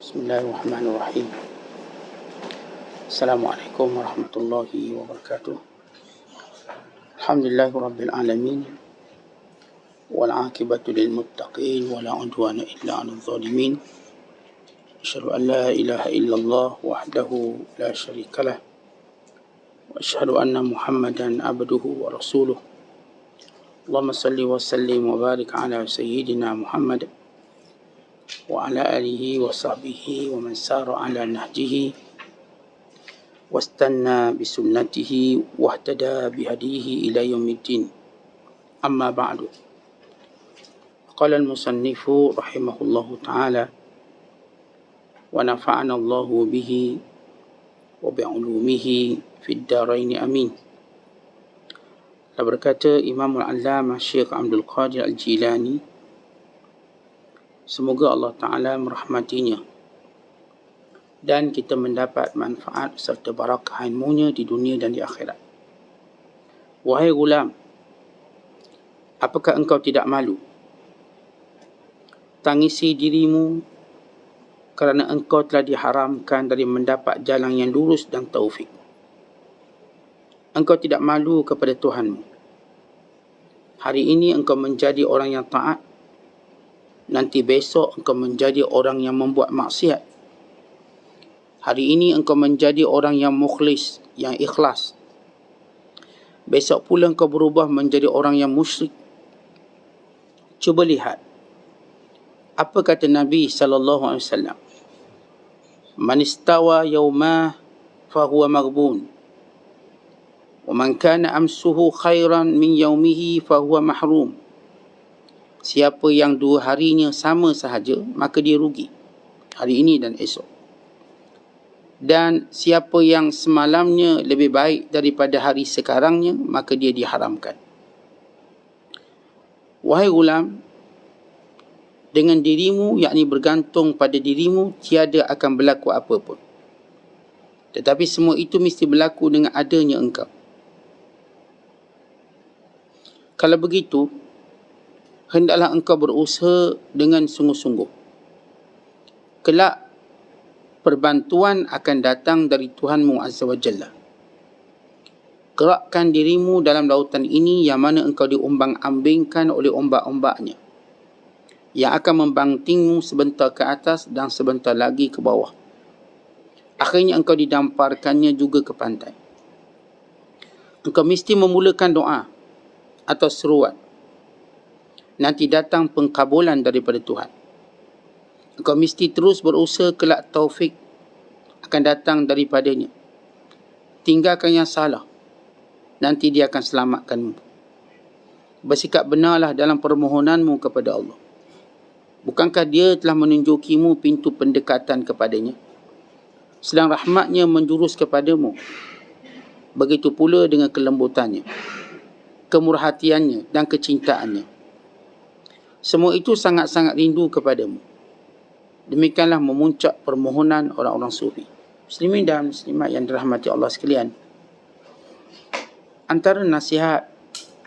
Bismillahirrahmanirrahim. Assalamualaikum warahmatullahi wabarakatuh. Alhamdulillahirabbil alamin. Wal 'aqibatu lil muttaqin wa la 'udwana illa 'alal zalimin. Asyhadu an la ilaha illallah wahdahu la syarikalah wa asyhadu anna Muhammadan abduhu wa rasuluh. Allahumma salli wa sallim wa barik ala sayyidina Muhammad wa ala alihi wa sahbihi wa man sara ala nahjihi wastanna bisunnatihi wahtada bihadihi ila yaumiddin. Amma ba'du. Qala al-musannifu rahimahullahu ta'ala wa nafa'ana Allahu bihi wa bi'ulumihi fid darain amin. Berkata Imam Al-Allamah Syekh Abdul Qadir Al-Jilani, semoga Allah Ta'ala merahmatinya dan kita mendapat manfaat serta barakah ilmunya di dunia dan di akhirat. Wahai gulam, apakah engkau tidak malu? Tangisi dirimu kerana engkau telah diharamkan dari mendapat jalan yang lurus dan taufik. Engkau tidak malu kepada Tuhanmu. Hari ini engkau menjadi orang yang taat, nanti besok engkau menjadi orang yang membuat maksiat. Hari ini engkau menjadi orang yang mukhlis, yang ikhlas. Besok pula engkau berubah menjadi orang yang musyrik. Cuba lihat apa kata Nabi SAW. Man istawa yawmah fahuwa maghbun. Wa man kana amsuhu khairan min yawmihi fahuwa mahrum. Siapa yang 2 harinya sama sahaja, maka dia rugi. Hari ini dan esok. Dan siapa yang semalamnya lebih baik daripada hari sekarangnya, maka dia diharamkan. Wahai gulam, dengan dirimu, yakni bergantung pada dirimu, tiada akan berlaku apa pun. Tetapi semua itu mesti berlaku dengan adanya engkau. Kalau begitu, hendaklah engkau berusaha dengan sungguh-sungguh. Kelak, perbantuan akan datang dari Tuhanmu Azza wa Jalla. Gerakkan dirimu dalam lautan ini yang mana engkau diumbang-ambingkan oleh ombak-ombaknya, yang akan membantingmu sebentar ke atas dan sebentar lagi ke bawah. Akhirnya engkau didamparkannya juga ke pantai. Engkau mesti memulakan doa atau seruan. Nanti datang pengkabulan daripada Tuhan. Engkau mesti terus berusaha, kelak taufik akan datang daripadanya. Tinggalkan yang salah, nanti dia akan selamatkanmu. Bersikap benarlah dalam permohonanmu kepada Allah. Bukankah dia telah menunjukimu pintu pendekatan kepadanya? Sedang rahmatnya menjurus kepadamu. Begitu pula dengan kelembutannya, kemurhatiannya dan kecintaannya. Semua itu sangat-sangat rindu kepadamu. Demikianlah memuncak permohonan orang-orang sufi. Muslimin dan muslimat yang dirahmati Allah sekalian, antara nasihat,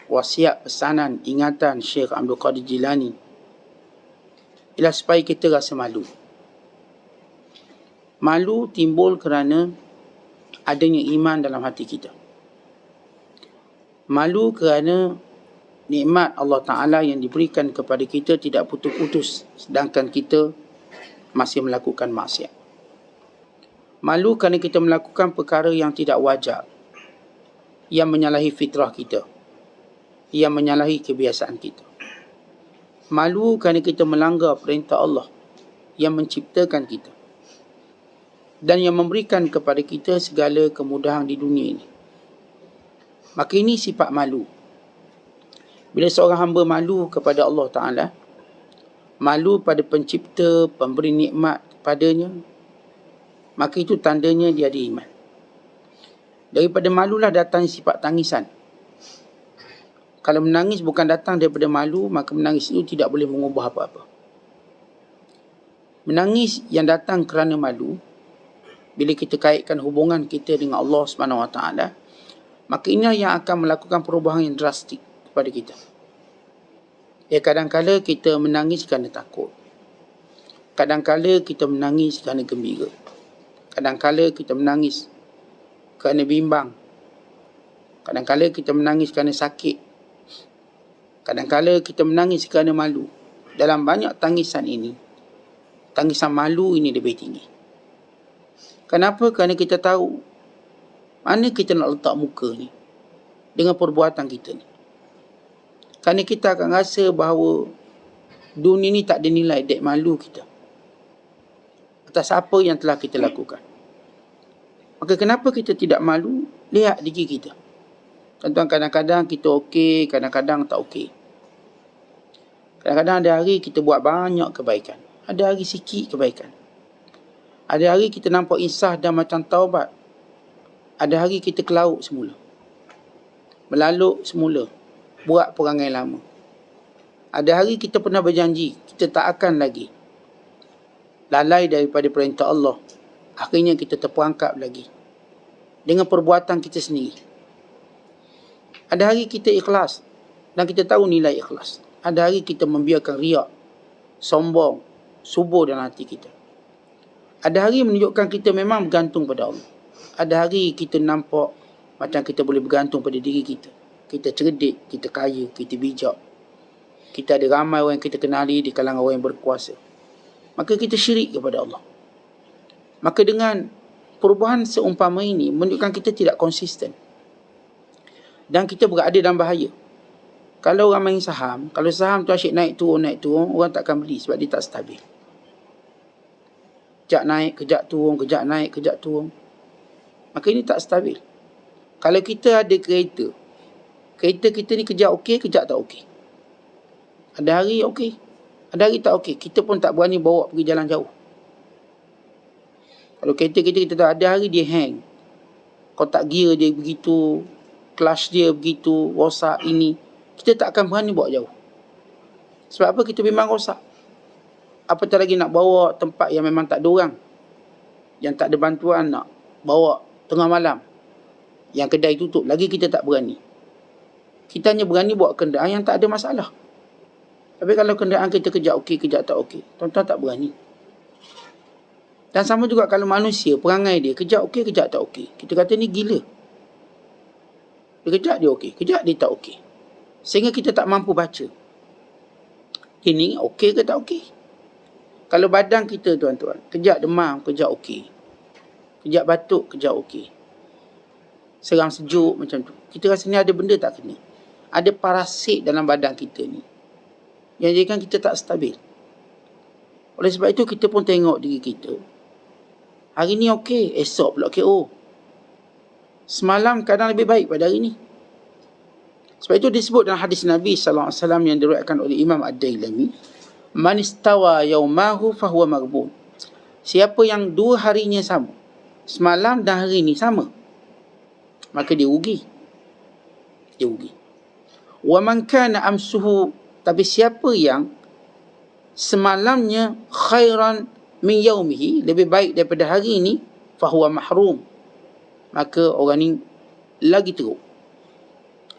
wasiat, pesanan, ingatan Syekh Abdul Qadir Jilani ialah supaya kita rasa malu. Malu timbul kerana adanya iman dalam hati kita. Malu kerana nikmat Allah Ta'ala yang diberikan kepada kita tidak putus-putus, sedangkan kita masih melakukan maksiat. Malu kerana kita melakukan perkara yang tidak wajar, yang menyalahi fitrah kita, yang menyalahi kebiasaan kita. Malu kerana kita melanggar perintah Allah yang menciptakan kita dan yang memberikan kepada kita segala kemudahan di dunia ini. Maka ini sifat malu. Bila seorang hamba malu kepada Allah Ta'ala, malu pada pencipta, pemberi nikmat kepadanya, maka itu tandanya dia ada iman. Daripada malulah datang sifat tangisan. Kalau menangis bukan datang daripada malu, maka menangis itu tidak boleh mengubah apa-apa. Menangis yang datang kerana malu, bila kita kaitkan hubungan kita dengan Allah SWT, maka inilah yang akan melakukan perubahan yang drastik kepada kita. Kadang-kadang kita menangis kerana takut. Kadang-kala kita menangis kerana gembira. Kadang-kala kita menangis kerana bimbang. Kadang-kala kita menangis kerana sakit. Kadang-kala kita menangis kerana malu. Dalam banyak tangisan ini, tangisan malu ini lebih tinggi. Kenapa? Kerana kita tahu mana kita nak letak muka ni dengan perbuatan kita ni. Kerana kita akan rasa bahawa dunia ni tak ada nilai dek malu kita atas apa yang telah kita lakukan. Maka kenapa kita tidak malu? Lihat diri kita. Tuan-tuan, kadang-kadang kita okey, kadang-kadang tak okey. Kadang-kadang ada hari kita buat banyak kebaikan, ada hari sikit kebaikan. Ada hari kita nampak insaf dan macam taubat. Ada hari kita ke laut semula, melaluk semula, buat perangai lama. Ada hari kita pernah berjanji kita tak akan lagi lalai daripada perintah Allah. Akhirnya kita terperangkap lagi dengan perbuatan kita sendiri. Ada hari kita ikhlas dan kita tahu nilai ikhlas. Ada hari kita membiarkan riak, sombong, subur dalam hati kita. Ada hari menunjukkan kita memang bergantung pada Allah. Ada hari kita nampak macam kita boleh bergantung pada diri kita. Kita cerdik, kita kaya, kita bijak. Kita ada ramai orang yang kita kenali di kalangan orang yang berkuasa. Maka kita syirik kepada Allah. Maka dengan perubahan seumpama ini menunjukkan kita tidak konsisten. Dan kita berada dalam bahaya. Kalau orang main saham, kalau saham tu asyik naik turun, orang takkan beli sebab dia tak stabil. Kejap naik, kejap turun, kejap naik, kejap turun. Maka ini tak stabil. Kalau kita ada kereta, kereta kita ni kejap okey, kejap tak okey. Ada hari okey, ada hari tak okey. Kita pun tak berani bawa pergi jalan jauh. Kalau kereta kita tahu ada hari dia hang. Kotak gear dia begitu, clutch dia begitu, rosak ini. Kita tak akan berani bawa jauh. Sebab apa? Kita memang rosak. Apatah lagi nak bawa tempat yang memang tak ada orang, yang tak ada bantuan, nak bawa tengah malam, yang kedai tutup, lagi kita tak berani. Kita hanya berani bawa kenderaan yang tak ada masalah. Tapi kalau kenderaan kita kejap okey, kejap tak okey, tuan-tuan tak berani. Dan sama juga kalau manusia, perangai dia kejap okey, kejap tak okey. Kita kata ni gila. Dia kejap dia okey, kejap dia tak okey. Sehingga kita tak mampu baca. Ini okey ke tak okey? Kalau badan kita, tuan-tuan, kejap demam, kejap okey. Kejap batuk, kejap okey. Seram sejuk macam tu. Kita rasa ni ada benda tak kena. Ada parasit dalam badan kita ni yang jadikan kita tak stabil. Oleh sebab itu kita pun tengok diri kita. Hari ni okey, esok pula KO. Semalam kadang lebih baik pada hari ni. Sebab itu disebut dalam hadis Nabi SAW yang diriwayatkan oleh Imam Ad-Dailami, man istawa yaumahu fahuwa maghbun. Siapa yang dua harinya sama, semalam dan hari ni sama, maka dia rugi. Dia rugi. Wa man kana amsuhu, tapi siapa yang semalamnya khairan min yaumihi, lebih baik daripada hari ini, fahuwa mahrum, maka orang ni lagi teruk.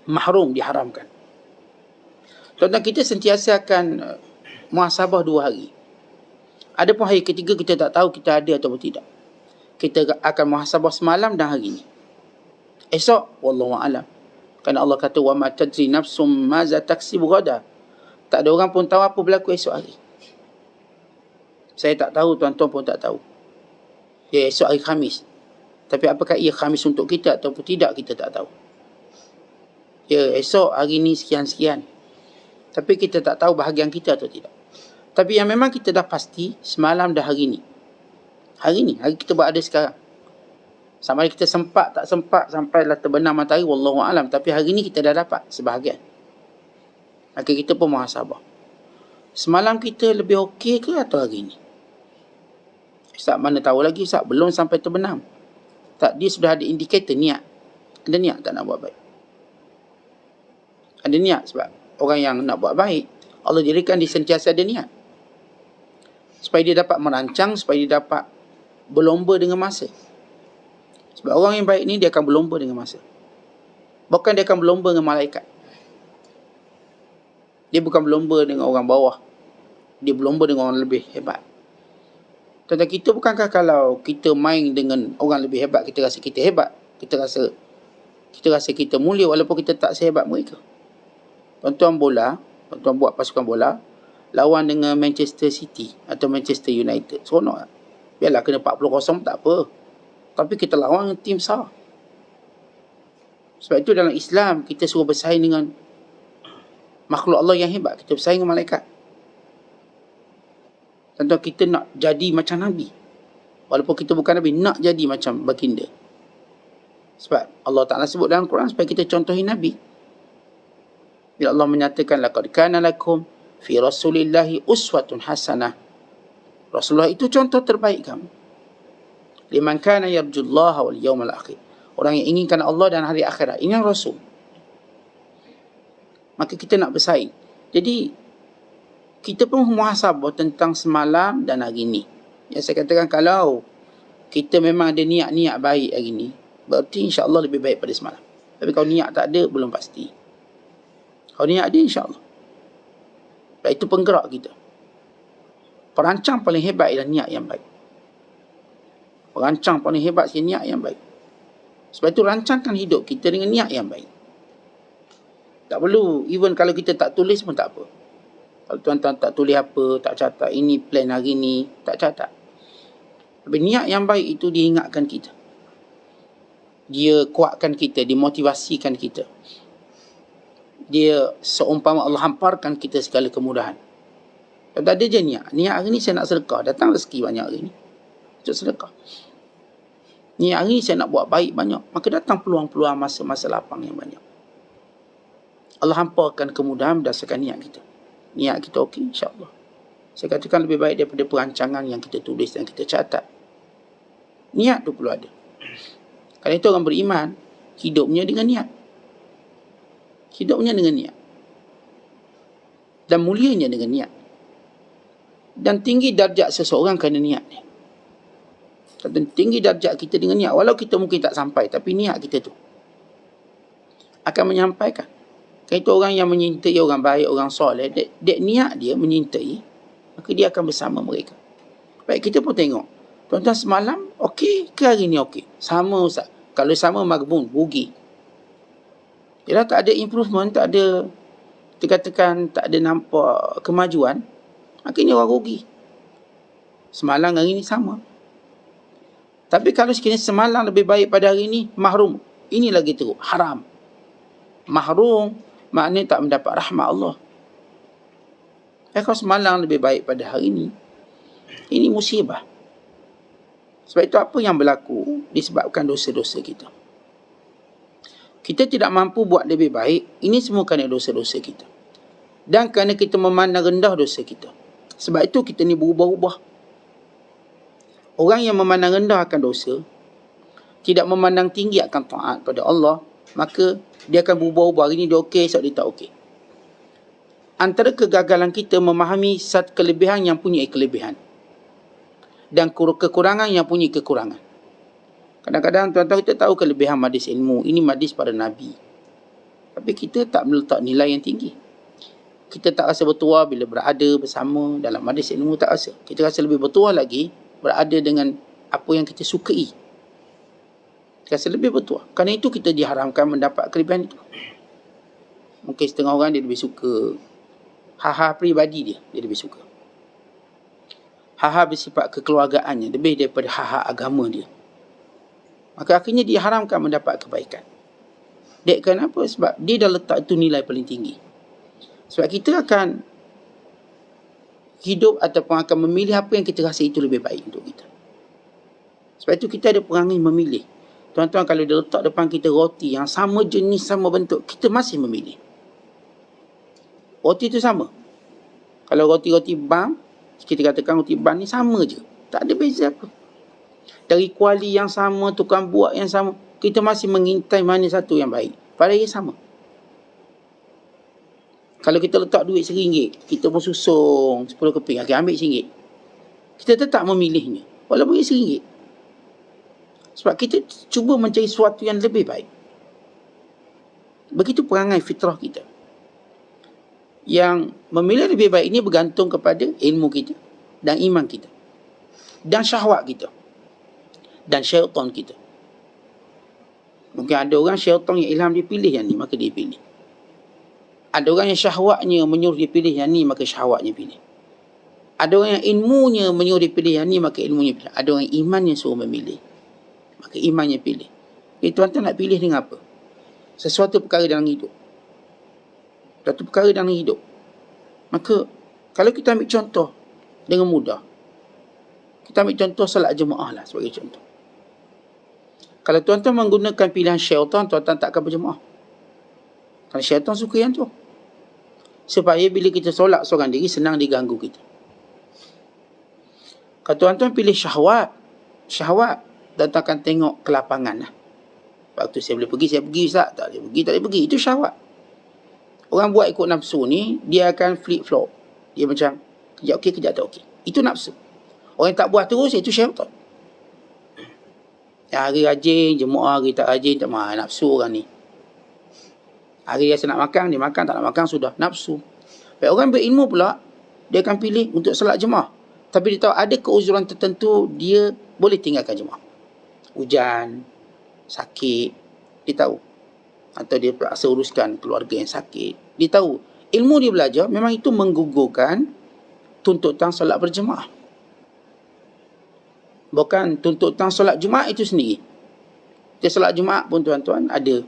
Mahrum, diharamkan. Tuan-tuan, kita sentiasa akan muhasabah 2 hari. Adapun hari ketiga kita tak tahu kita ada atau tidak. Kita akan muhasabah semalam dan hari ini. Esok, wallahu a'lam. Kerana Allah kata, wa ma tadri nafsum maza taksibu ghada. Tak ada orang pun tahu apa berlaku esok hari. Saya tak tahu, tuan-tuan pun tak tahu. Ya, esok hari Khamis. Tapi apakah ia Khamis untuk kita ataupun tidak, kita tak tahu. Ya, esok hari ni sekian-sekian. Tapi kita tak tahu bahagian kita atau tidak. Tapi yang memang kita dah pasti, semalam dah hari ni. Hari ni, hari kita berada sekarang. Sama ada kita sempat tak sempat sampailah terbenam matahari, wallahu alam. Tapi hari ni kita dah dapat sebahagian. Maka kita pun muhasabah. Semalam kita lebih okey ke atau hari ni? Ustaz mana tahu lagi, Ustaz belum sampai terbenam. Tak, dia sudah ada indikator niat. Ada niat tak nak buat baik. Ada niat, sebab orang yang nak buat baik, Allah jadikan dia sentiasa ada niat. Supaya dia dapat merancang, supaya dia dapat berlomba dengan masa. Sebab orang yang baik ni dia akan berlomba dengan masa. Bukan dia akan berlomba dengan malaikat. Dia bukan berlomba dengan orang bawah. Dia berlomba dengan orang lebih hebat. Tentang kita, bukankah kalau kita main dengan orang lebih hebat, kita rasa kita hebat, kita rasa kita mulia walaupun kita tak sehebat mereka. Tuan-tuan buat pasukan bola lawan dengan Manchester City atau Manchester United, seronok tak? Biarlah kena 40-0 tak apa, tapi kita lawan tim besar. Sebab itu dalam Islam kita suruh bersaing dengan makhluk Allah yang hebat. Kita bersaing dengan malaikat. Tentu kita nak jadi macam Nabi. Walaupun kita bukan Nabi, nak jadi macam baginda. Sebab Allah Ta'ala sebut dalam Quran supaya kita contohi Nabi. Bila Allah menyatakan, laqad kana lakum fi rasulillahi uswatun hasanah. Rasulullah itu contoh terbaik kamu. Liman kana yarjullaha wal yawmal akhir. Orang yang inginkan Allah dan hari akhirat. Ini yang Rasul. Maka kita nak bersaing. Jadi, kita pun muhasabah tentang semalam dan hari ini. Yang saya katakan, kalau kita memang ada niat-niat baik hari ini, berarti insya-Allah lebih baik pada semalam. Tapi kalau niat tak ada, belum pasti. Kalau niat ada, insya-Allah. Dan itu penggerak kita. Perancang paling hebat ialah niat yang baik. Perancang paling hebat ialah niat yang baik. Sebab itu rancangkan hidup kita dengan niat yang baik. Tak perlu, even kalau kita tak tulis pun tak apa. Kalau tuan-tuan tak tulis apa, tak catat, ini plan hari ni, tak catat. Tapi niat yang baik itu dia ingatkan kita. Dia kuatkan kita, dia motivasikan kita. Dia seumpama Allah hamparkan kita segala kemudahan. Kalau tak ada je niat. Niat hari ni saya nak sedekah, datang rezeki banyak hari ni. Untuk sedekah. Niat hari ni saya nak buat baik banyak, maka datang peluang-peluang masa-masa lapang yang banyak. Allah hamparkan kemudahan berdasarkan niat kita. Niat kita okey, insya-Allah. Saya katakan lebih baik daripada perancangan yang kita tulis dan kita catat. Niat tu perlu ada. Kerana itu orang beriman, hidupnya dengan niat. Hidupnya dengan niat. Dan mulianya dengan niat. Dan tinggi darjat seseorang kerana niat ni. Tinggi darjat kita dengan niat. Walau kita mungkin tak sampai, tapi niat kita tu akan menyampaikan. Kalau itu orang yang menyintai orang baik, orang soleh, dia niat dia menyintai, maka dia akan bersama mereka. Baik, kita pun tengok. Tuan-tuan semalam, okey ke hari ni okey? Sama Ustaz. Kalau sama maghbun, rugi. Ialah tak ada improvement, tak ada, kita katakan tak ada nampak kemajuan, maka ini orang rugi. Semalam hari ni sama. Tapi kalau sekiranya semalam lebih baik pada hari ni, mahrum. Ini lagi teruk, haram. Mahrum maknanya tak mendapat rahmat Allah. Kalau semalam lebih baik pada hari ini, ini musibah. Sebab itu apa yang berlaku disebabkan dosa-dosa kita. Kita tidak mampu buat lebih baik, ini semua kerana dosa-dosa kita. Dan kerana kita memandang rendah dosa kita. Sebab itu kita ni berubah-ubah. Orang yang memandang rendah akan dosa, tidak memandang tinggi akan taat pada Allah, maka dia akan berubah-ubah. Hari ni dia okey, esok dia tak okey. Antara kegagalan kita memahami satu kelebihan yang punya kelebihan. Dan kekurangan yang punya kekurangan. Kadang-kadang tuan-tuan kita tahu kelebihan majlis ilmu. Ini majlis para Nabi. Tapi kita tak meletak nilai yang tinggi. Kita tak rasa bertuah bila berada bersama dalam majlis ilmu, tak rasa. Kita rasa lebih bertuah lagi berada dengan apa yang kita sukai. Rasa lebih bertuah. Kerana itu kita diharamkan mendapat kelebihan itu. Mungkin setengah orang dia lebih suka hal-hal peribadi dia lebih suka. Hal-hal bersifat kekeluargaannya lebih daripada hal-hal agama dia. Maka akhirnya diharamkan mendapat kebaikan. Dek kenapa? Sebab dia dah letak itu nilai paling tinggi. Sebab kita akan hidup ataupun akan memilih apa yang kita rasa itu lebih baik untuk kita. Sebab itu kita ada perangai memilih. Tuan-tuan, kalau dia letak depan kita roti yang sama jenis, sama bentuk, kita masih memilih. Roti itu sama. Kalau roti-roti bam, kita katakan roti bam ni sama je. Tak ada beza apa. Dari kuali yang sama, tukang buat yang sama, kita masih mengintai mana satu yang baik. Padahal ia sama. Kalau kita letak duit RM1, kita pun susung 10 keping, okay, ambil RM1. Kita tetap memilihnya. Walaupun ia RM1. Sebab kita cuba mencari sesuatu yang lebih baik. Begitu perangai fitrah kita. Yang memilih lebih baik ini bergantung kepada ilmu kita dan iman kita. dan syahwat kita dan syaitan kita. Mungkin ada orang syaitan yang ilham dia pilih yang ni, maka dia pilih. Ada orang yang syahwatnya menyuruh dia pilih yang ni, maka syahwatnya pilih. Ada orang yang ilmunya menyuruh dia pilih yang ni, maka ilmunya pilih. Ada orang yang imannya suruh memilih, maka imannya pilih. Jadi tuan-tuan nak pilih dengan apa? Sesuatu perkara dalam hidup. Satu perkara dalam hidup. Maka kalau kita ambil contoh dengan mudah, kita ambil contoh salat jemaah lah sebagai contoh. Kalau tuan-tuan menggunakan pilihan syaitan, tuan-tuan tak akan berjemaah. Kerana syaitan suka yang tu. Supaya bila kita solat seorang diri, senang diganggu kita. Kalau tuan-tuan pilih syahwat, tuan-tuan akan tengok kelapangan lah. Waktu saya boleh pergi, saya pergi. Ustaz, tak boleh pergi, tak boleh pergi. Itu syahwat. Orang buat ikut nafsu ni, dia akan flip-flop. Dia macam, kejap okey, kejap tak okey. Itu nafsu. Orang yang tak buat terus, itu syaitan. Hari rajin, jemaah, hari tak rajin, tak mahu nafsu orang ni. Hari rasa nak makan, dia makan, tak nak makan, sudah nafsu. Baik, orang berilmu pula, dia akan pilih untuk salat jemaah. Tapi dia tahu ada keuzuran tertentu, dia boleh tinggalkan jemaah. Hujan, sakit, dia tahu. Atau dia terpaksa uruskan keluarga yang sakit. Dia tahu. Ilmu dia belajar, memang itu menggugurkan tuntutan salat berjemaah. Bukan tuntutan solat Jumaat itu sendiri. Di solat Jumaat pun tuan-tuan ada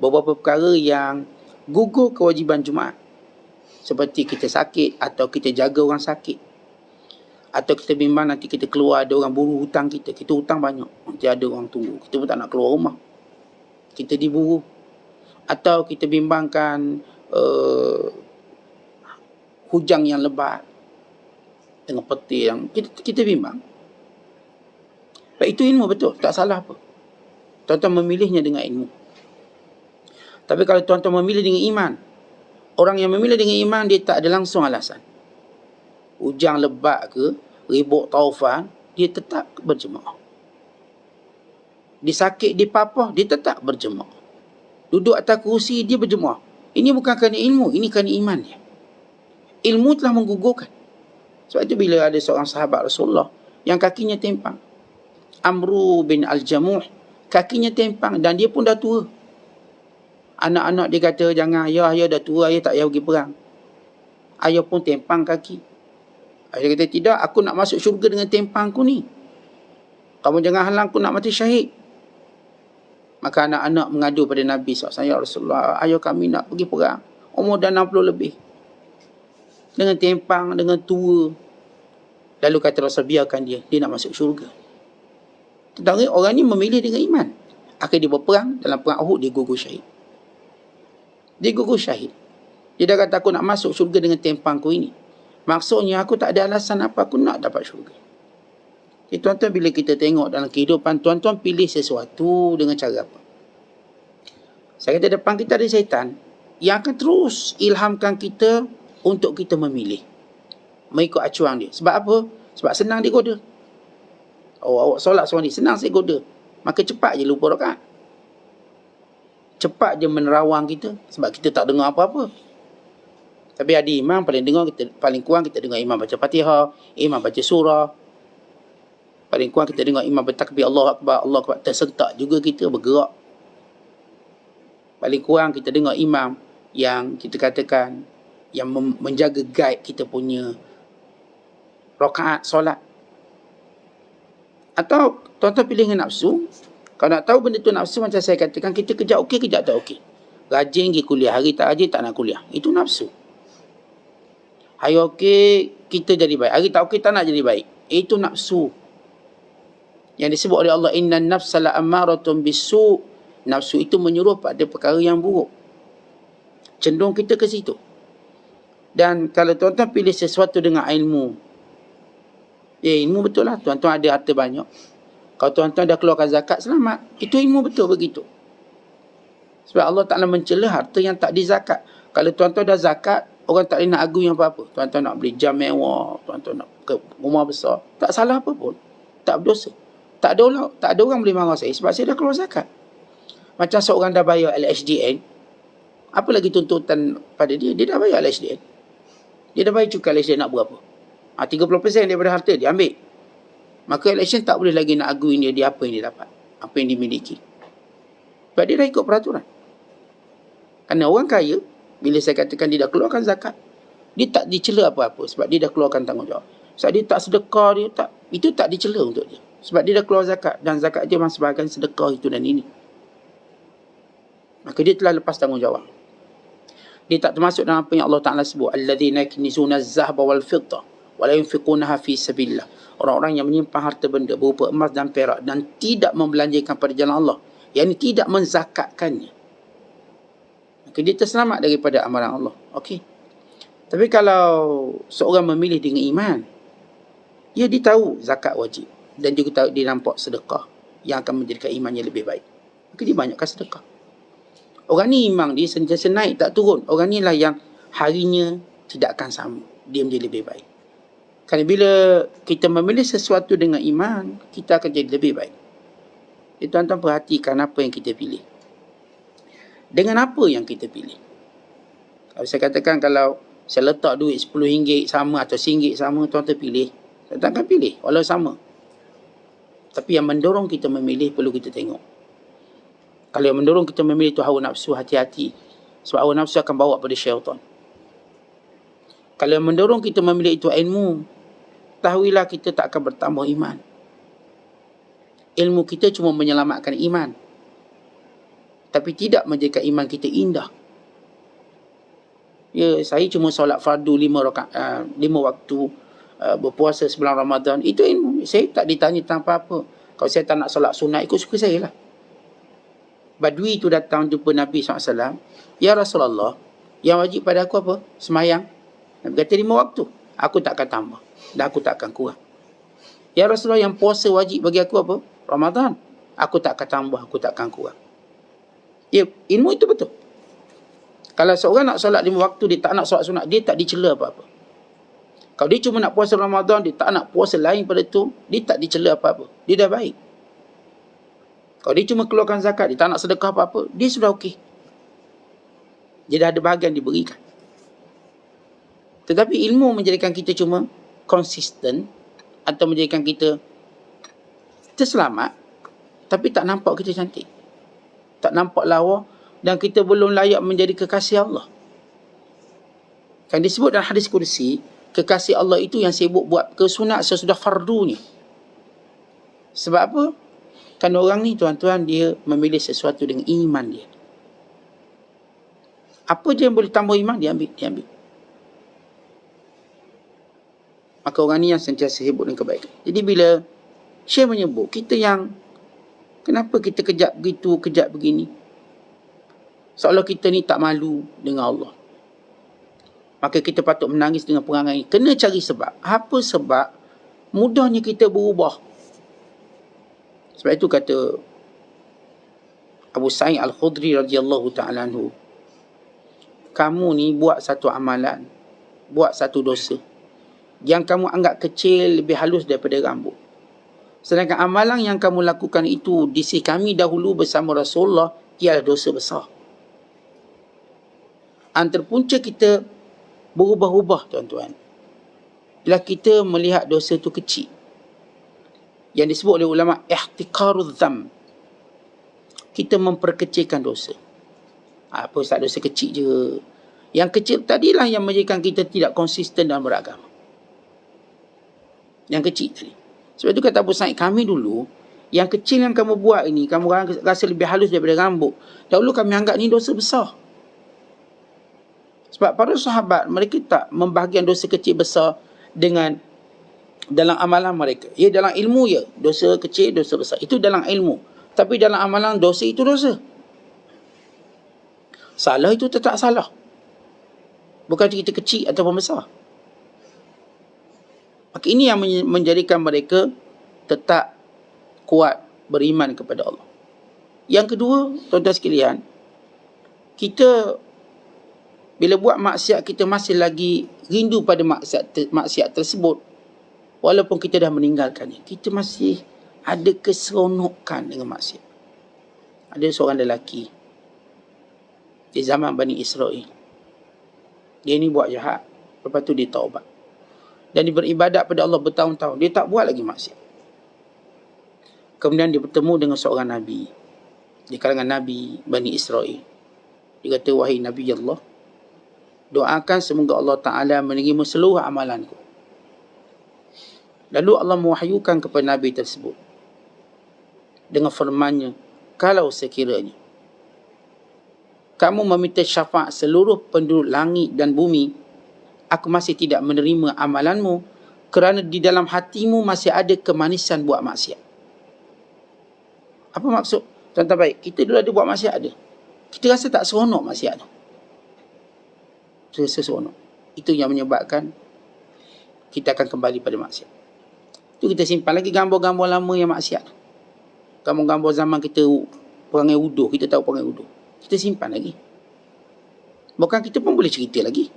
beberapa perkara yang gugur kewajiban Jumaat. Seperti kita sakit atau kita jaga orang sakit. Atau kita bimbang nanti kita keluar ada orang buru hutang kita. Kita hutang banyak. Nanti ada orang tunggu. Kita pun tak nak keluar rumah. Kita diburu. Atau kita bimbangkan hujan yang lebat. Dengan petir yang kita bimbang. Itu ilmu betul, tak salah apa. Tuan-tuan memilihnya dengan ilmu. Tapi kalau tuan-tuan memilih dengan iman, orang yang memilih dengan iman, dia tak ada langsung alasan. Hujan lebat ke, ribut taufan, dia tetap berjemaah. Dia sakit, dia papah, dia tetap berjemaah. Duduk atas kerusi, dia berjemaah. Ini bukan kerana ilmu, ini kerana iman dia. Ilmu telah menggugurkan. Sebab itu bila ada seorang sahabat Rasulullah yang kakinya tempang, Amru bin Al-Jamuh, kakinya tempang dan dia pun dah tua. Anak-anak dia kata, jangan ayah dah tua, ayah tak payah pergi perang. Ayah pun tempang kaki. Ayah kata, tidak, aku nak masuk syurga dengan tempangku ni. Kamu jangan halang aku nak mati syahid. Maka anak-anak mengadu pada Nabi SAW, ya Rasulullah, ayah kami nak pergi perang. Umur dah 60 lebih. Dengan tempang, dengan tua. Lalu kata Rasul, biarkan dia nak masuk syurga. Tetapi orang ni memilih dengan iman. Akhirnya dia berperang. Dalam perang Uhud, dia gugur syahid. Dia gugur syahid. Dia dah kata, aku nak masuk syurga dengan tempangku ini. Maksudnya, aku tak ada alasan apa aku nak dapat syurga. Jadi tuan-tuan, bila kita tengok dalam kehidupan, tuan-tuan pilih sesuatu dengan cara apa? Saya kata, depan kita ada syaitan yang akan terus ilhamkan kita untuk kita memilih. Mengikut acuan dia. Sebab apa? Sebab senang dia goda. Oh, awak solat seorang ni, senang saya goda. Maka cepat je lupa rakaat. Cepat je menerawang kita. Sebab kita tak dengar apa-apa. Tapi ada imam, paling kurang kita dengar imam baca Fatihah, imam baca surah. Paling kurang kita dengar imam bertakbir Allah Akbar, Allah Akbar. Tersentak juga kita bergerak. Paling kurang kita dengar imam yang kita katakan, yang menjaga guide kita punya rakaat solat. Atau tuan-tuan pilih dengan nafsu. Kalau nak tahu benda tu nafsu, macam saya katakan, kita kejap okey, kejap tak okey. Rajin pergi kuliah, hari tak rajin tak nak kuliah. Itu nafsu. Hari okey, kita jadi baik. Hari tak okey, tak nak jadi baik. Itu nafsu. Yang disebut oleh Allah, innan nafsa la'ammaratun bisu'. Nafsu itu menyuruh pada perkara yang buruk. Cenderung kita ke situ. Dan kalau tuan-tuan pilih sesuatu dengan ilmu, ilmu betul lah. Tuan-tuan ada harta banyak. Kalau tuan-tuan dah keluarkan zakat, selamat. Itu ilmu betul begitu. Sebab Allah Ta'ala mencela harta yang tak dizakat. Kalau tuan-tuan dah zakat, orang tak boleh nak agung yang apa-apa. Tuan-tuan nak beli jam mewah, tuan-tuan nak ke rumah besar. Tak salah apa pun. Tak berdosa. Tak ada orang boleh marah saya sebab saya dah keluar zakat. Macam seorang dah bayar LHDN, apa lagi tuntutan pada dia? Dia dah bayar LHDN. Dia dah bayar cukai LHDN nak berapa? 30% daripada harta dia ambil. Maka election tak boleh lagi nak arguing dia apa yang dia dapat, apa yang dimiliki. Sebab dia dah ikut peraturan. Kerana orang kaya, bila saya katakan dia dah keluarkan zakat, dia tak dicela apa-apa sebab dia dah keluarkan tanggungjawab. Sebab dia tak sedekah, itu tak dicela untuk dia. Sebab dia dah keluar zakat, dan zakat dia memang sebahagian sedekah itu dan ini. Maka dia telah lepas tanggungjawab. Dia tak termasuk dalam apa yang Allah Ta'ala sebut, alladzina yaknizuna az-zahaba wal fidda wa la yunfiqunaha fi sabilillah. Orang-orang yang menyimpan harta benda berupa emas dan perak dan tidak membelanjakan pada jalan Allah, yakni tidak menzakatkannya. Maka dia terselamat daripada amaran Allah. Okey. Tapi kalau seorang memilih dengan iman, dia tahu zakat wajib dan juga tahu dia nampak sedekah yang akan menjadikan imannya lebih baik, maka dia banyakkan sedekah. Orang ni iman dia sentiasa naik, tak turun. Orang ni lah yang harinya tidak akan sama, dia menjadi lebih baik. Kerana bila kita memilih sesuatu dengan iman, kita akan jadi lebih baik. Jadi tuan-tuan perhatikan apa yang kita pilih. Dengan apa yang kita pilih. Kalau saya katakan, kalau saya letak duit RM10 sama atau RM1 sama, tuan-tuan pilih. Tuan-tuan akan pilih walau sama. Tapi yang mendorong kita memilih perlu kita tengok. Kalau yang mendorong kita memilih itu hawa nafsu, hati-hati. Sebab hawa nafsu akan bawa pada syaitan. Kalau yang mendorong kita memilih itu ilmu, tahuilah kita tak akan bertambah iman. Ilmu kita cuma menyelamatkan iman, tapi tidak menjadikan iman kita indah. Ya, saya cuma solat fardu 5 waktu, berpuasa sebulan Ramadan. Itu ilmu. Saya tak ditanya tentang apa-apa. Kalau saya tak nak solat sunat, ikut suka saya lah. Badui itu datang jumpa Nabi SAW. Ya Rasulullah, yang wajib pada aku apa? Semayang. Nabi kata 5 waktu. Aku tak akan tambah dan aku tak akan kurang. Ya Rasulullah, yang puasa wajib bagi aku apa? Ramadan. Aku tak akan tambah, aku tak akan kurang. Ya, ilmu itu betul. Kalau seorang nak solat 5 waktu, dia tak nak solat sunat, dia tak dicela apa-apa. Kalau dia cuma nak puasa Ramadan, dia tak nak puasa lain pada tu, dia tak dicela apa-apa. Dia dah baik. Kalau dia cuma keluarkan zakat, dia tak nak sedekah apa-apa, dia sudah okey. Dia dah ada bahagian diberikan. Tetapi ilmu menjadikan kita cuma konsisten, atau menjadikan kita selamat, tapi tak nampak kita cantik. Tak nampak lawa, dan kita belum layak menjadi kekasih Allah. Kan disebut dalam hadis kursi, kekasih Allah itu yang sibuk buat kesunat sesudah fardunya. Sebab apa? Kan orang ni tuan-tuan, dia memilih sesuatu dengan iman dia. Apa je yang boleh tambah iman, dia ambil. Maka orang ni yang sentiasa sibuk dengan kebaikan. Jadi bila Syekh menyebut, kita yang kenapa kita kejap begitu, kejap begini, seolah kita ni tak malu dengan Allah. Maka kita patut menangis dengan perangai ini. Kena cari sebab. Apa sebab mudahnya kita berubah? Sebab itu kata Abu Sa'id Al-Khudri radhiyallahu ta'ala anhu, kamu ni buat satu amalan, buat satu dosa yang kamu anggap kecil, lebih halus daripada rambut. Sedangkan amalan yang kamu lakukan itu di sisi kami dahulu bersama Rasulullah ialah dosa besar. Antara punca kita berubah-ubah tuan-tuan, bila kita melihat dosa itu kecil, yang disebut oleh ulama ihtiqarudz dzam. Kita memperkecilkan dosa. Apa Ustaz, dosa kecil je. Yang kecil tadilah yang menjadikan kita tidak konsisten dalam beragama. Yang kecil tadi. Sebab itu kata Abu Sa'id, kami dulu, yang kecil yang kamu buat ini, kamu rasa lebih halus daripada rambut, dahulu kami anggap ni dosa besar. Sebab para sahabat, mereka tak membahagian dosa kecil besar dengan dalam amalan mereka. Ya, dalam ilmu ya, dosa kecil, dosa besar. Itu dalam ilmu. Tapi dalam amalan, dosa itu dosa. Salah itu tetap salah. Bukan kita kecil ataupun besar. Maka ini yang menjadikan mereka tetap kuat beriman kepada Allah. Yang kedua, tuan-tuan sekalian, kita bila buat maksiat, kita masih lagi rindu pada maksiat tersebut. Walaupun kita dah meninggalkannya, kita masih ada keseronokan dengan maksiat. Ada seorang lelaki di zaman Bani Israel. Dia ni buat jahat, lepas tu dia taubat. Dan dia beribadat pada Allah bertahun-tahun. Dia tak buat lagi maksiat. Kemudian dia bertemu dengan seorang Nabi di kalangan Nabi Bani Israel. Dia kata, wahai Nabi Allah, doakan semoga Allah Ta'ala menerima seluruh amalanku. Lalu Allah mewahyukan kepada Nabi tersebut dengan firman-Nya, kalau sekiranya kamu meminta syafaat seluruh penduduk langit dan bumi, aku masih tidak menerima amalanmu kerana di dalam hatimu masih ada kemanisan buat maksiat. Apa maksud? Tuan-tuan baik, kita dulu ada buat maksiat ada. Kita rasa tak seronok maksiat tu. Rasa seronok. Itu yang menyebabkan kita akan kembali pada maksiat. Tu kita simpan lagi gambar-gambar lama yang maksiat. Gambar-gambar zaman kita perangai wuduh, kita tahu perangai wuduh. Kita simpan lagi. Bukan kita pun boleh cerita lagi.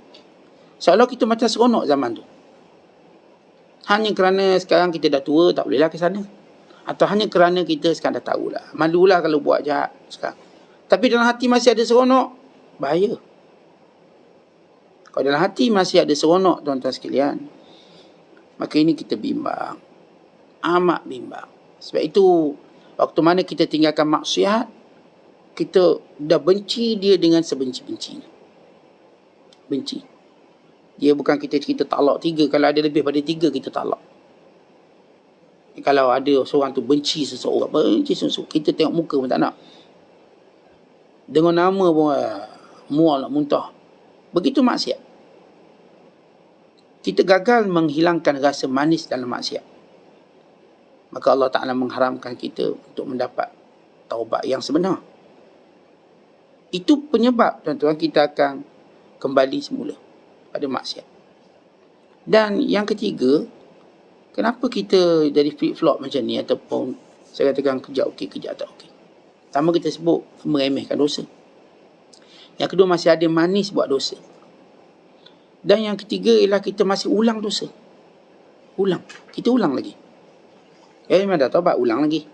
Seolah kita macam seronok zaman tu. Hanya kerana sekarang kita dah tua, tak bolehlah ke sana. Atau hanya kerana kita sekarang dah tahulah. Malulah kalau buat jahat sekarang. Tapi dalam hati masih ada seronok, bahaya. Kalau dalam hati masih ada seronok, tuan-tuan sekalian, maka ini kita bimbang. Amat bimbang. Sebab itu, waktu mana kita tinggalkan maksiat, kita dah benci dia dengan sebenci-bencinya. Benci. Dia bukan kita talak 3. Kalau ada lebih pada 3, kita talak. Kalau ada seorang tu benci seseorang, kita tengok muka pun tak nak. Dengan nama pun mual nak muntah. Begitu maksiat. Kita gagal menghilangkan rasa manis dalam maksiat. Maka Allah Ta'ala mengharamkan kita untuk mendapat taubat yang sebenar. Itu penyebab, tuan-tuan, kita akan kembali semula pada maksiat. Dan yang ketiga, kenapa kita jadi flip-flop macam ni, ataupun saya katakan kejap okey, kejap tak okey. Pertama, kita sebut meremehkan dosa. Yang kedua, masih ada manis buat dosa. Dan yang ketiga ialah kita masih ulang dosa. Ulang. Kita ulang lagi. Memang dah taubat, ulang lagi.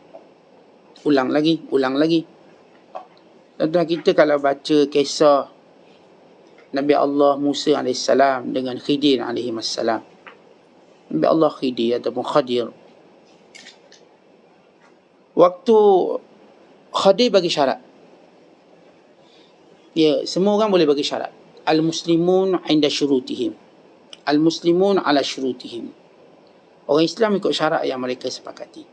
Ulang lagi, ulang lagi. Tuan-tuan, kita kalau baca kisah Nabi Allah Musa AS dengan Khidir AS. Nabi Allah Khidir ataupun Khadir. Waktu Khadir bagi syarat. Ya, semua orang boleh bagi syarat. Al-muslimun inda syurutihim. Al-muslimun ala syurutihim. Orang Islam ikut syarat yang mereka sepakati.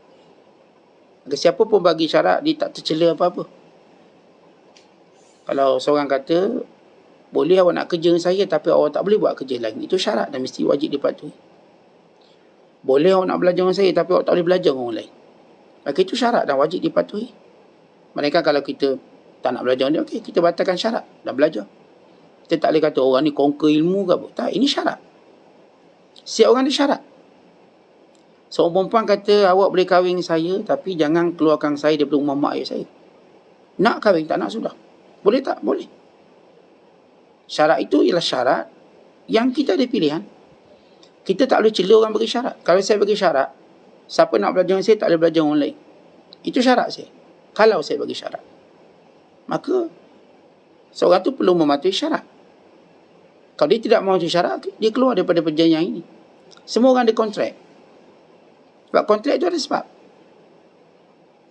Maka siapa pun bagi syarat, dia tak tercela apa-apa. Kalau seorang kata, boleh awak nak kerja dengan saya, tapi awak tak boleh buat kerja lain. Itu syarat dan mesti wajib dipatuhi. Boleh awak nak belajar dengan saya, tapi awak tak boleh belajar dengan orang lain. Maka itu syarat dan wajib dipatuhi. Mereka kalau kita tak nak belajar dengan dia, okey, kita batalkan syarat dan belajar. Kita tak boleh kata orang ni conquer ilmu ke apa. Tak, ini syarat. Setiap orang ada syarat. Seorang perempuan kata, awak boleh kahwin dengan saya, tapi jangan keluarkan saya daripada rumah mak ayah saya. Nak kahwin, tak nak sudah. Boleh tak? Boleh. Syarat itu ialah syarat yang kita ada pilihan. Kita tak boleh cela orang bagi syarat. Kalau saya bagi syarat, siapa nak belajar dengan saya tak boleh belajar dengan orang lain. Itu syarat saya. Kalau saya bagi syarat, maka seorang tu perlu mematuhi syarat. Kalau dia tidak mematuhi syarat, dia keluar daripada perjanjian ini. Semua orang ada kontrak. Sebab kontrak itu ada sebab.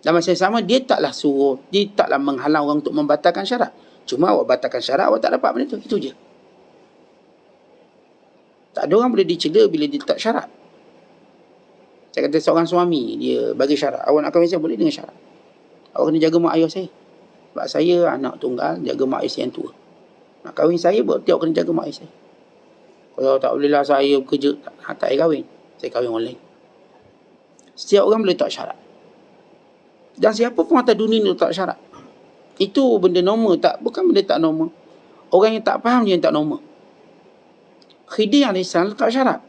Dan masa yang sama, dia taklah suruh, dia taklah menghalang orang untuk membatalkan syarat. Cuma awak batalkan syarat, awak tak dapat benda tu. Itu je. Tak ada orang boleh dicela bila dia tak syarat. Saya kata seorang suami, dia bagi syarat. Awak nak kahwin saya, boleh dengan syarat. Awak kena jaga mak ayah saya. Sebab saya anak tunggal, jaga mak ayah saya yang tua. Nak kahwin saya, berarti awak kena jaga mak ayah saya. Kalau tak bolehlah saya bekerja, tak payah kahwin. Saya kahwin orang lain. Setiap orang boleh tak syarat. Dan siapa pun atas dunia ni tak syarat. Itu benda normal, tak, bukan benda tak normal. Orang yang tak faham dia yang tak normal. Khidir AS letak syarat.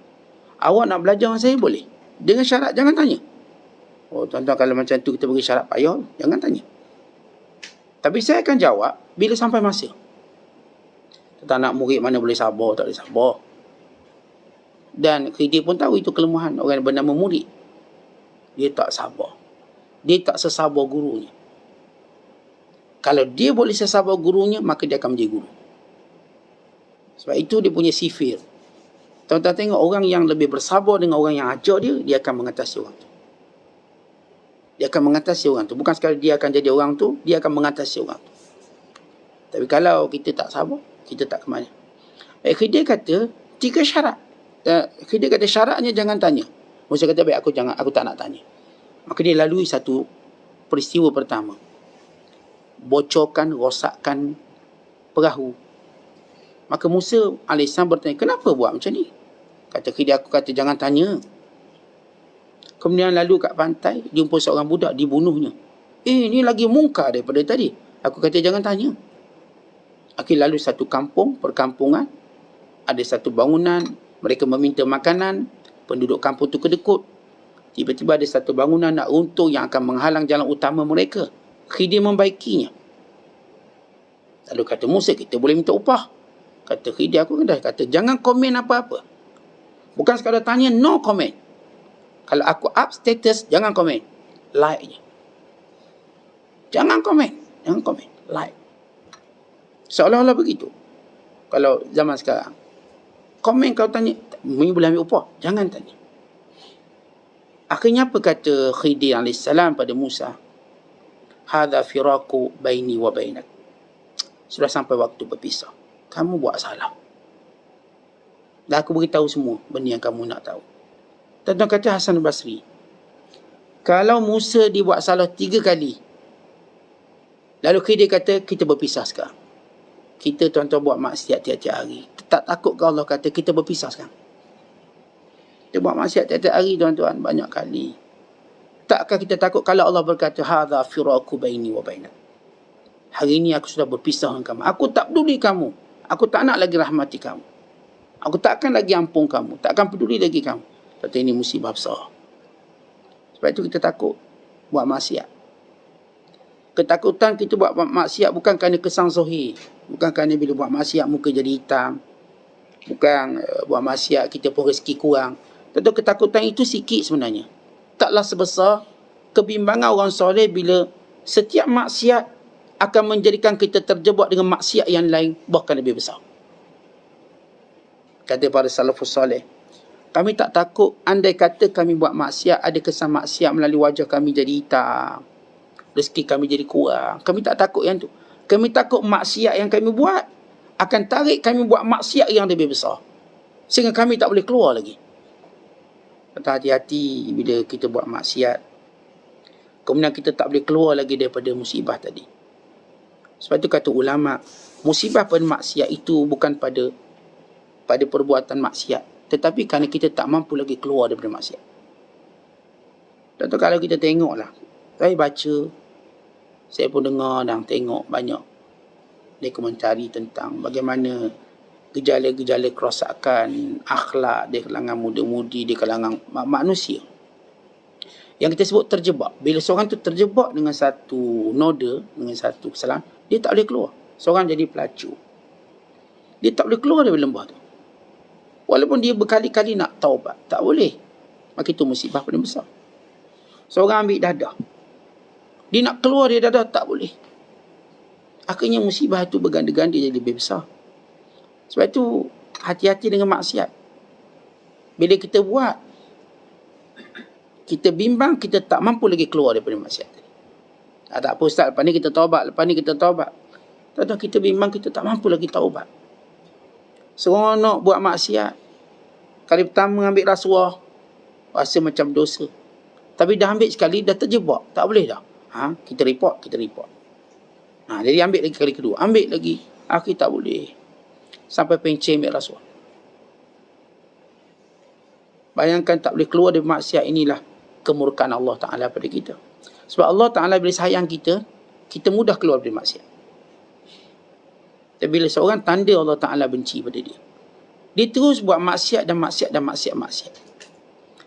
Awak nak belajar dengan saya boleh. Dengan syarat, jangan tanya. Oh tuan-tuan, kalau macam tu kita bagi syarat payah, jangan tanya. Tapi saya akan jawab bila sampai masa. Tak nak murid mana boleh sabar, tak boleh sabar. Dan Khidir pun tahu itu kelemahan orang yang bernama murid. Dia tak sabar. Dia tak sesabar gurunya. Kalau dia boleh sesabar gurunya, maka dia akan menjadi guru. Sebab itu dia punya sifir. Tuan-tuan tengok orang yang lebih bersabar dengan orang yang ajar dia, dia akan mengatasi orang tu. Dia akan mengatasi orang tu. Bukan sekadar dia akan jadi orang tu, dia akan mengatasi orang tu. Tapi kalau kita tak sabar, kita tak ke mana. Khidir kata 3 syarat. Khidir kata syaratnya jangan tanya. Musa kata baik, aku tak nak tanya. Maka dia lalui satu peristiwa pertama. Bocorkan, rosakkan perahu. Maka Musa AS bertanya, kenapa buat macam ni? Kata Khidir, aku kata jangan tanya. Kemudian lalu kat pantai, jumpa seorang budak, dibunuhnya. Ni lagi mungkar daripada tadi. Aku kata jangan tanya. Akhir lalu satu kampung, perkampungan, ada satu bangunan, mereka meminta makanan, penduduk kampung tu kedekut. Tiba-tiba ada satu bangunan nak runtuh yang akan menghalang jalan utama mereka. Khidir membaikinya. Lalu kata Musa, kita boleh minta upah. Kata Khidir, aku dah kata jangan komen apa-apa. Bukan sekadar tanya, no comment. Kalau aku up status, jangan komen. Like je. Jangan komen. Like. Seolah-olah begitu. Kalau zaman sekarang. Komen kau tanya, Mui boleh ambil upah. Jangan tanya. Akhirnya apa kata Khidir AS pada Musa? Hadha firaku baini wa bainak. Sudah sampai waktu berpisah. Kamu buat salah. Dah aku beritahu semua benda yang kamu nak tahu. Tuan-tuan kata Hasan Basri, kalau Musa dibuat salah 3 kali, lalu Khidir kata kita berpisah sekarang. Kita tuan-tuan buat maksiat tiap-tiap hari. Tak takut ke Allah kata kita berpisah sekarang? Kita buat maksiat tiap-tiap hari tuan-tuan banyak kali. Takkah kita takut kalau Allah berkata hadza firaku baini wa bainak. Hari ini aku sudah berpisah dengan kamu. Aku tak peduli kamu. Aku tak nak lagi rahmati kamu. Aku tak akan lagi ampun kamu. Tak akan peduli lagi kamu. Kata ini musibah besar. Sebab itu kita takut buat maksiat. Ketakutan kita buat maksiat bukan kerana kesang zohir. Bukan kerana bila buat maksiat muka jadi hitam. Bukan buat maksiat kita pun rezeki kurang. Tentu ketakutan itu sikit sebenarnya. Taklah sebesar kebimbangan orang soleh bila setiap maksiat akan menjadikan kita terjebak dengan maksiat yang lain bahkan lebih besar. Kata para salafus soleh, kami tak takut andai kata kami buat maksiat, ada kesan maksiat melalui wajah kami jadi hitam, rezeki kami jadi kurang. Kami tak takut yang tu. Kami takut maksiat yang kami buat akan tarik kami buat maksiat yang lebih besar. Sehingga kami tak boleh keluar lagi. Kata hati-hati bila kita buat maksiat. Kemudian kita tak boleh keluar lagi daripada musibah tadi. Sebab itu kata ulama, musibah pada maksiat itu bukan pada perbuatan maksiat. Tetapi kerana kita tak mampu lagi keluar daripada maksiat. Tentu kalau kita tengoklah. Saya baca, saya pun dengar dan tengok banyak dokumentari tentang bagaimana gejala-gejala kerosakan akhlak di kalangan muda-mudi, di kalangan manusia. Yang kita sebut terjebak. Bila seorang tu terjebak dengan satu noda, dengan satu kesalahan, dia tak boleh keluar. Seorang jadi pelacur. Dia tak boleh keluar dari lembah tu. Walaupun dia berkali-kali nak taubat, tak boleh. Maka itu musibah paling besar. Seorang ambil dadah. Dia nak keluar dari dadah, tak boleh. Akhirnya musibah itu berganda-ganda jadi lebih besar. Sebab itu hati-hati dengan maksiat. Bila kita buat, kita bimbang, kita tak mampu lagi keluar daripada maksiat tadi. Tak apa Ustaz, lepas ni kita taubat, Tuan-tuan, kita bimbang, kita tak mampu lagi taubat. Seronok buat maksiat. Kali pertama ambil rasuah, rasa macam dosa. Tapi dah ambil sekali, dah terjebak. Tak boleh dah. Kita report. Jadi ambil lagi kali kedua. Ambil lagi. Akhir tak boleh. Sampai pencen ambil rasuah. Bayangkan tak boleh keluar dari maksiat, inilah kemurkaan Allah Ta'ala pada kita. Sebab Allah Ta'ala bila sayang kita, kita mudah keluar dari maksiat. Tapi bila seorang tanda Allah Ta'ala benci pada dia, dia terus buat maksiat dan maksiat.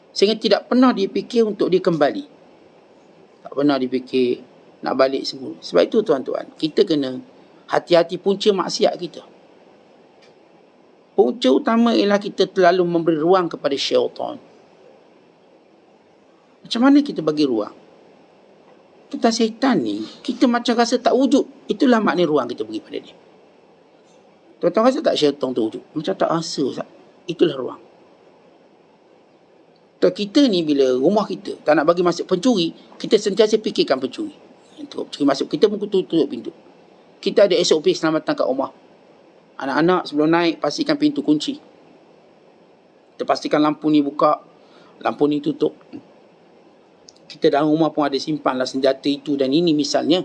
Sehingga tidak pernah dia fikir untuk dia kembali. Tak pernah dia fikir nak balik semula. Sebab itu tuan-tuan, kita kena hati-hati punca maksiat kita. Punca utama ialah kita terlalu memberi ruang kepada syaitan. Macam mana kita bagi ruang? Tentang syaitan ni, kita macam rasa tak wujud. Itulah makna ruang kita bagi pada dia. Tuan-tuan rasa tak syaitan tu wujud? Macam tak rasa, Ustaz. Itulah ruang. Kita ni bila rumah kita tak nak bagi masuk pencuri, kita sentiasa fikirkan pencuri. Pencuri masuk, kita pun tutup pintu. Kita ada SOP selamatan kat rumah. Anak-anak sebelum naik, pastikan pintu kunci. Kita pastikan lampu ni buka, lampu ni tutup. Kita dalam rumah pun ada simpanlah senjata itu dan ini misalnya.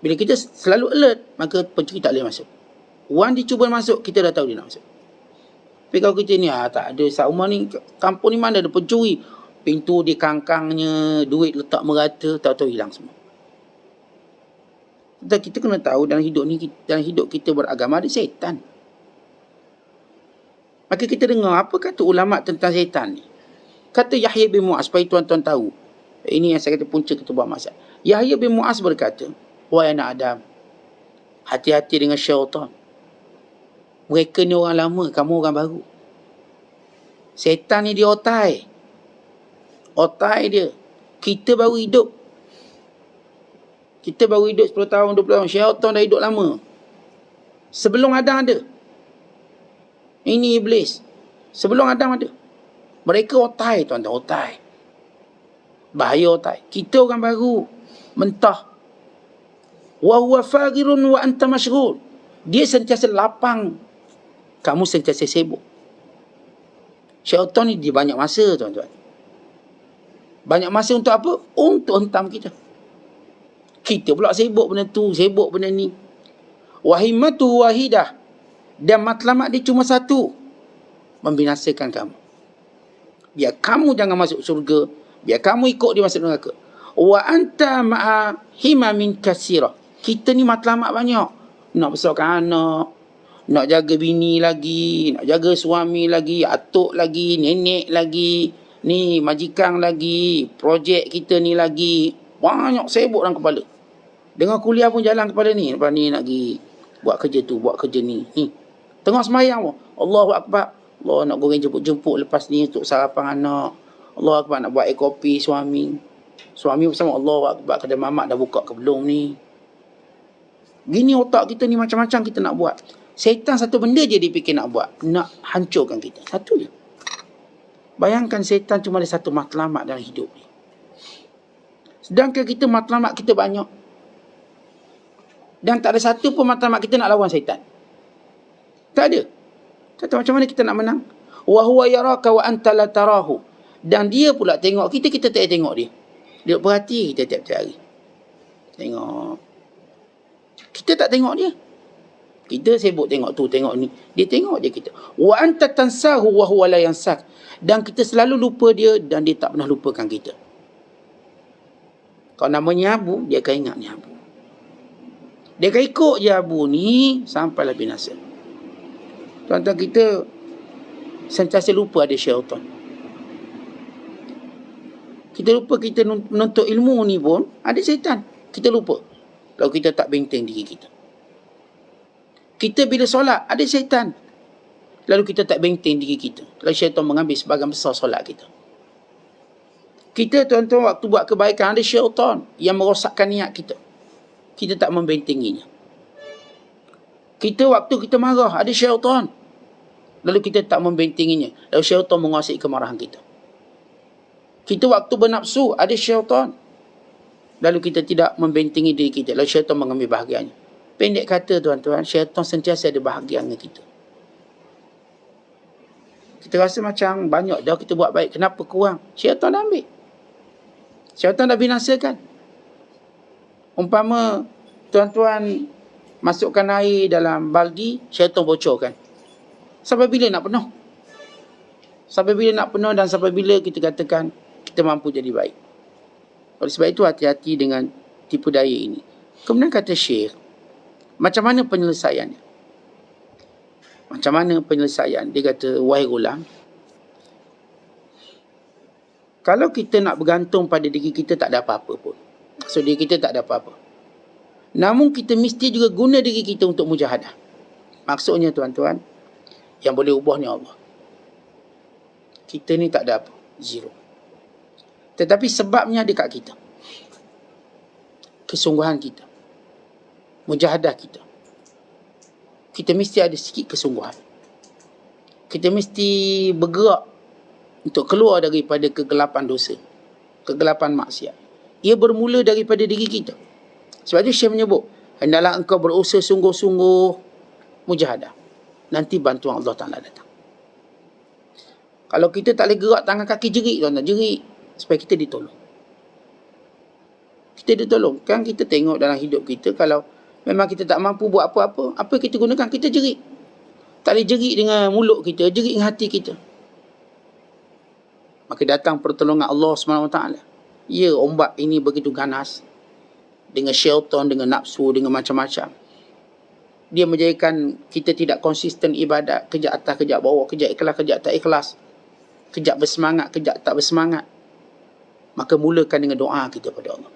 Bila kita selalu alert, maka pencuri tak boleh masuk. Orang dia cuba masuk, kita dah tahu dia nak masuk. Tapi kalau kita ni, tak ada, sat rumah ni, kampung ni mana ada pencuri. Pintu di kangkangnya, duit letak merata, tahu-tahu hilang semua. Dan kita kena tahu dalam hidup kita beragama ada syaitan. Maka kita dengar apa kata ulama tentang syaitan ni. Kata Yahya bin Mu'az, supaya tuan-tuan tahu. Ini yang saya kata punca kita buat masalah. Yahya bin Mu'az berkata, wahai anak Adam, hati-hati dengan syaitan. Mereka ni orang lama, kamu orang baru. Syaitan ni dia otai. Otai dia. Kita baru hidup. Kita baru hidup 10 tahun, 20 tahun. Syaitan dah hidup lama. Sebelum Adam ada. Ini iblis. Sebelum Adam ada. Mereka otai, tuan-tuan. Otai. Bahaya otai. Kita orang baru. Mentah. Wa huwa faghirun wa anta mashghul. Dia sentiasa lapang. Kamu sentiasa sibuk. Syaitan ni dia banyak masa, tuan-tuan. Banyak masa untuk apa? Untuk hentam kita. Kita pula sibuk benda tu, sibuk benda ni. Wahimatu wahidah. Dan matlamat dia cuma satu. Membinasakan kamu. Biar kamu jangan masuk surga. Biar kamu ikut dia masuk neraka. Wa anta ma'a himamin kasirah. Kita ni matlamat banyak. Nak besarkan anak. Nak jaga bini lagi. Nak jaga suami lagi. Atuk lagi. Nenek lagi. Ni majikan lagi. Projek kita ni lagi. Banyak sibuk dalam kepala. Dengan kuliah pun jalan kepala ni. Lepas ni nak pergi buat kerja tu. Buat kerja ni. Tengah semayang pun. Allahu Akbar. Allah nak goreng jemput-jemput lepas ni untuk sarapan anak. Allahu Akbar nak buat air kopi suami. Suami bersama Allahu Akbar. Kedai mamak dah buka ke belum ni. Gini otak kita ni macam-macam kita nak buat. Syaitan satu benda je dia fikir nak buat. Nak hancurkan kita. Satu je. Bayangkan syaitan cuma ada satu matlamat dalam hidup ni. Sedangkan kita matlamat kita banyak. Dan tak ada satu pun matlamat kita nak lawan syaitan. Tak ada. Tak tahu macam mana kita nak menang. Wa huwa yaraka wa anta la tarahu. Dan dia pula tengok kita, kita tak tengok dia. Dia perhati kita tiap-tiap hari. Tengok. Kita tak tengok dia. Kita sibuk tengok tu, tengok ni. Dia tengok je kita. Wa anta tansahu wa huwa la yansak. Dan kita selalu lupa dia dan dia tak pernah lupakan kita. Kalau namanya Abu, dia akan ingat ni Abu. Dia akan ikut je Abu ni sampailah binasa. Tuan-tuan, kita sentiasa lupa ada syaitan. Kita lupa kita menuntut ilmu ni pun ada syaitan. Kita lupa. Kalau kita tak benteng diri kita. Kita bila solat ada syaitan. Lalu kita tak benteng diri kita. Lalu syaitan mengambil sebahagian besar solat kita. Kita tuan-tuan waktu buat kebaikan ada syaitan yang merosakkan niat kita. Kita tak membentenginya. Kita waktu kita marah ada syaitan. Lalu kita tak membentenginya. Lalu syaitan menguasai kemarahan kita. Kita waktu bernafsu ada syaitan. Lalu kita tidak membentengi diri kita. Lalu syaitan mengambil bahagiannya. Pendek kata tuan-tuan, syaitan sentiasa ada bahagiannya kita. Kita rasa macam banyak dah kita buat baik. Kenapa kurang? Syaitan dah ambil. Syaitan dah binasakan. Umpama tuan-tuan masukkan air dalam baldi, syaitan bocorkan. Sampai bila nak penuh? Sampai bila nak penuh dan sampai bila kita katakan kita mampu jadi baik. Oleh sebab itu hati-hati dengan tipu daya ini. Kemudian kata Syekh, macam mana penyelesaiannya? Macam mana penyelesaian? Dia kata, wahai gulam, kalau kita nak bergantung pada diri kita tak ada apa-apa pun. So diri kita tak ada apa-apa. Namun kita mesti juga guna diri kita untuk mujahadah. Maksudnya tuan-tuan, yang boleh ubah ni Allah. Kita ni tak ada apa. Zero. Tetapi sebabnya ada kat kita. Kesungguhan kita. Mujahadah kita. Kita mesti ada sikit kesungguhan. Kita mesti bergerak untuk keluar daripada kegelapan dosa, kegelapan maksiat. Ia bermula daripada diri kita. Sebab itu Syekh menyebut, hendaklah engkau berusaha sungguh-sungguh mujahadah. Nanti bantuan Allah Ta'ala datang. Kalau kita tak boleh gerak tangan kaki, jerit tuan-tuan, jerit supaya kita ditolong. Kita ditolong. Kan kita tengok dalam hidup kita, kalau memang kita tak mampu buat apa-apa, apa kita gunakan? Kita jerit. Tak boleh jerit dengan mulut kita, jerit dengan hati kita. Maka datang pertolongan Allah SWT. Ya, ombak ini begitu ganas. Dengan syaitan, dengan nafsu, dengan macam-macam. Dia menjadikan kita tidak konsisten ibadat. Kejap atas, kejap bawah, kejap ikhlas, kejap tak ikhlas. Kejap bersemangat, kejap tak bersemangat. Maka mulakan dengan doa kita kepada Allah.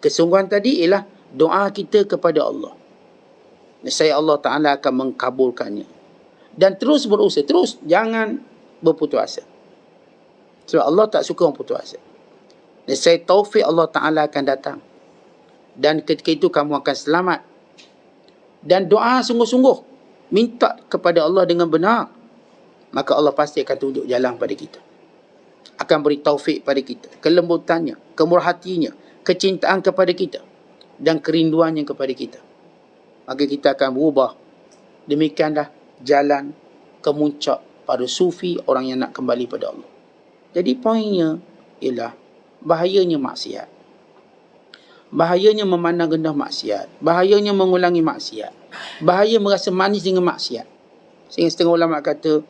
Kesungguhan tadi ialah doa kita kepada Allah. Nescaya Allah Ta'ala akan mengkabulkannya. Dan terus berusaha. Terus, jangan berputus asa. Sebab Allah tak suka orang putus asa. Nescaya taufik Allah Ta'ala akan datang. Dan ketika itu kamu akan selamat. Dan doa sungguh-sungguh. Minta kepada Allah dengan benar. Maka Allah pasti akan tunjuk jalan pada kita. Akan beri taufik pada kita. Kelembutannya, kemurah hatinya, kecintaan kepada kita. Dan kerinduannya kepada kita. Maka kita akan berubah. Demikianlah jalan kemuncak para sufi, orang yang nak kembali pada Allah. Jadi poinnya ialah bahayanya maksiat. Bahayanya memandang rendah maksiat. Bahayanya mengulangi maksiat. Bahaya merasa manis dengan maksiat. Sehingga setengah ulama kata,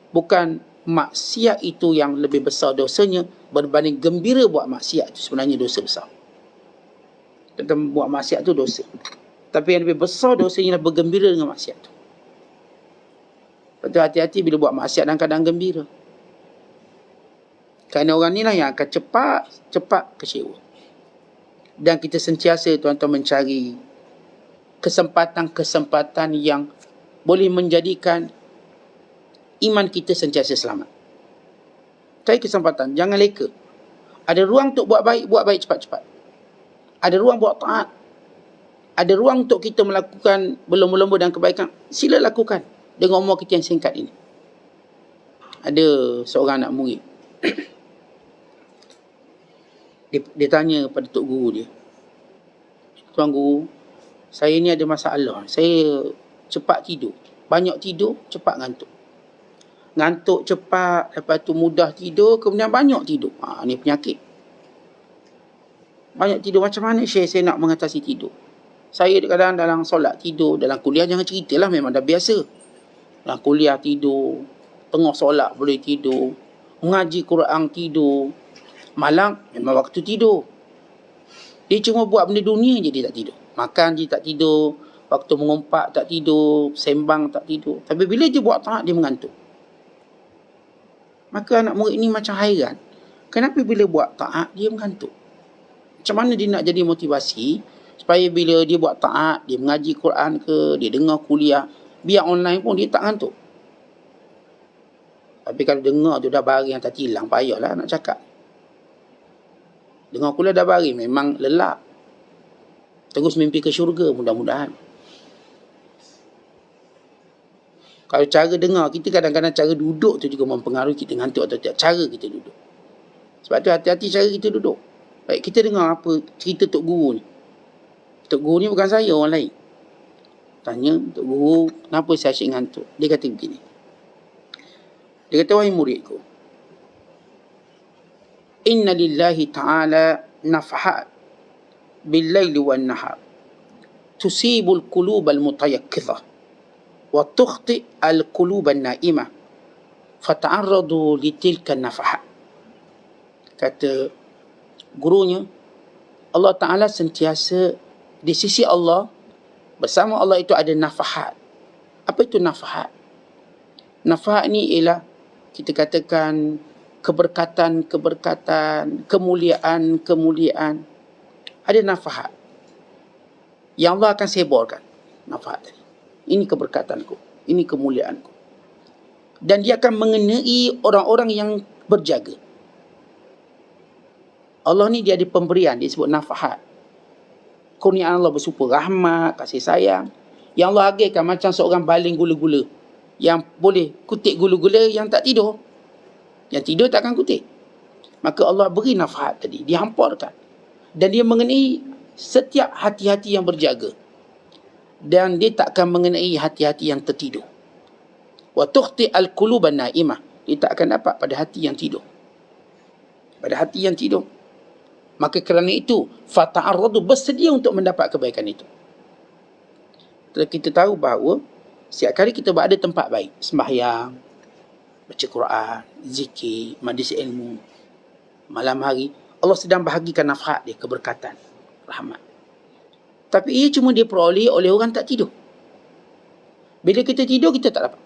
bukan maksiat itu yang lebih besar dosanya berbanding gembira buat maksiat itu sebenarnya dosa besar. Tentang buat maksiat itu dosa. Tapi yang lebih besar dosanya adalah bergembira dengan maksiat itu. Betul, hati-hati bila buat maksiat dalam keadaan gembira. Kerana orang inilah yang akan cepat kecewa. Dan kita sentiasa tuan-tuan mencari kesempatan-kesempatan yang boleh menjadikan iman kita sentiasa selamat. Cari kesempatan, jangan leka. Ada ruang untuk buat baik cepat-cepat. Ada ruang buat taat. Ada ruang untuk kita melakukan berlomba-lomba dan kebaikan. Sila lakukan dengan umur kita yang singkat ini. Ada seorang anak murid. Dia tanya pada tok guru dia, "Tuan guru, saya ni ada masalah. Saya cepat tidur. Banyak tidur, cepat ngantuk. Ngantuk cepat, lepas tu mudah tidur, kemudian banyak tidur. Ni penyakit. Banyak tidur, macam mana saya nak mengatasi tidur? Saya kadang dalam solat tidur, dalam kuliah jangan ceritalah, memang dah biasa. Dalam kuliah tidur, tengah solat boleh tidur, mengaji Quran tidur, malam memang waktu tidur. Dia cuma buat benda dunia je dia tak tidur. Makan je tak tidur, waktu mengumpat tak tidur, sembang tak tidur. Tapi bila dia buat taat, dia mengantuk. Maka anak murid ni macam hairan. Kenapa bila buat taat, dia mengantuk? Macam mana dia nak jadi motivasi supaya bila dia buat taat, dia mengaji Quran ke, dia dengar kuliah, biar online pun dia tak ngantuk. Tapi kalau dengar tu dah baring yang tak hilang, payahlah nak cakap. Dengar kuliah dah baring, memang lelap. Terus mimpi ke syurga, mudah-mudahan. Kalau cara dengar, kita kadang-kadang cara duduk tu juga mempengaruhi kita ngantuk atau tidak. Cara kita duduk. Sebab tu hati-hati cara kita duduk. Baik, kita dengar apa cerita Tok Guru ni. Tok Guru ni bukan saya, orang lain. Tanya Tok Guru, kenapa saya asyik ngantuk? Dia kata begini. Dia kata, wahai muridku, inna lillahi ta'ala nafhat bil-laili wan-nahar tusibul qulubal mutayakkizah wa tukhti al-quluban naimah fata'arradu litilka nafahat. Kata gurunya, Allah Ta'ala sentiasa di sisi Allah, bersama Allah itu ada nafahat. Apa itu nafahat? Nafahat ni ialah kita katakan keberkatan, kemuliaan. Ada nafahat yang Allah akan sebarkan. Nafahat tadi, ini keberkatanku, ini kemuliaanku. Dan dia akan mengenai orang-orang yang berjaga. Allah ni dia ada pemberian, dia sebut nafahat. Kurniaan Allah bersifat rahmat, kasih sayang, yang Allah agihkan macam seorang baling gula-gula yang boleh kutip gula-gula yang tak tidur. Yang tidur takkan kutip. Maka Allah beri nafhat tadi, dihamparkan. Dan dia mengenai setiap hati-hati yang berjaga. Dan dia takkan mengenai hati-hati yang tertidur. Wa tukhti al-quluban naimah. Dia tak akan dapat pada hati yang tidur. Pada hati yang tidur. Maka kerana itu, fata'arradu, bersedia untuk mendapat kebaikan itu. Kita tahu bahawa setiap kali kita berada tempat baik, sembahyang, baca Quran, zikir, majlis ilmu, malam hari, Allah sedang bahagikan nafhat dia, keberkatan, rahmat. Tapi ia cuma diperoleh oleh orang tak tidur. Bila kita tidur, kita tak dapat.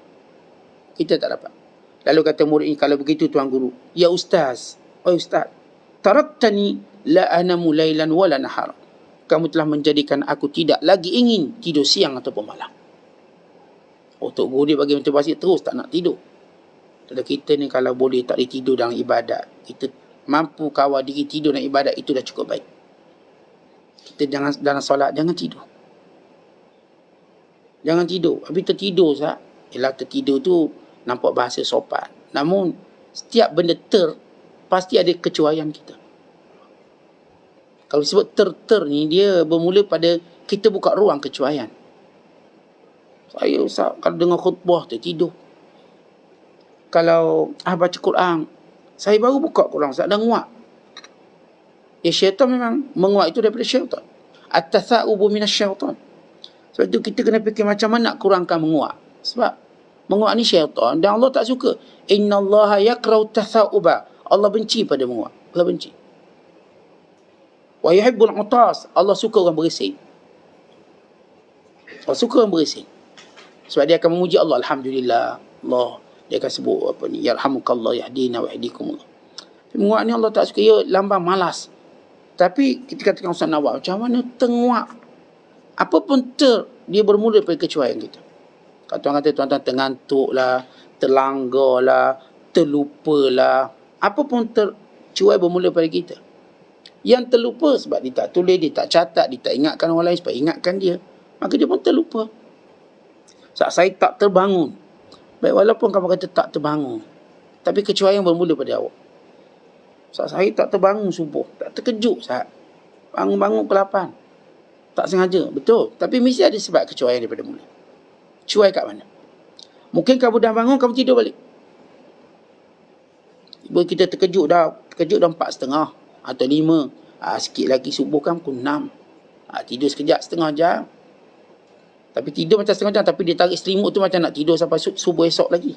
Kita tak dapat. Lalu kata murid ini, kalau begitu Tuan Guru, ya Ustaz, oh Ustaz, taraktani la anamu laylan wala nahar. Kamu telah menjadikan aku tidak lagi ingin tidur siang ataupun malam. Oh, Tok Guru dia bagi motivasi terus tak nak tidur. Kalau kita ni kalau boleh tak tidur dalam ibadat, kita mampu kawal diri tidur dalam ibadat, itu dah cukup baik. Kita jangan dalam solat, jangan tidur. Jangan tidur. Habis tertidur, Ustaz. Ialah tertidur tu nampak bahasa sopan. Namun, setiap benda pasti ada kecuaian kita. Kalau disebut ter ni, dia bermula pada kita buka ruang kecuaian. Saya, Ustaz, kalau dengar khutbah tertidur. Kalau baca Quran, saya baru buka Quran, Ustaz, dah nguap. Ya, syaitan memang menguap itu daripada syaitan. At-tatha'ubu minas syaitan. Sebab itu kita kena fikir macam mana nak kurangkan menguap. Sebab menguap ni syaitan dan Allah tak suka. Innallaha yakrau tatha'uba. Allah benci pada menguap. Allah benci. Wa yuhibbul utas. Allah suka orang berisik. Allah suka orang berisik. Sebab dia akan memuji Allah. Alhamdulillah. Allah. Dia akan sebut apa ni. Yarhamukallah yahdina wa yahdikumullah. Menguap ni Allah tak suka. Ia lambang malas. Tapi kita katakan Ustaz Nawab, macam mana tenguap? Apa pun dia bermula daripada kecuaian kita. Kalau tuan kata tuan-tuan terngantuk lah, terlanggar lah, terlupa lah. Apa pun tercuai bermula daripada kita. Yang terlupa sebab dia tak tulis, dia tak catat, dia tak ingatkan orang lain supaya ingatkan dia. Maka dia pun terlupa. Sebab saya tak terbangun. Baik, walaupun kamu kata tak terbangun, tapi kecuaian bermula pada awak. Sebab saya tak terbangun subuh, tak terkejut saat bangun-bangun ke 8. Tak sengaja, betul. Tapi mesti ada sebab kecuaian daripada mula. Cuai kat mana? Mungkin kamu dah bangun, kamu tidur balik. Ibu kita terkejut dah 4:30 atau 5. Sikit lagi subuh kan pukul 6. Tidur sekejap setengah jam. Tapi tidur macam setengah jam, tapi dia tarik selimut tu macam nak tidur sampai subuh esok lagi.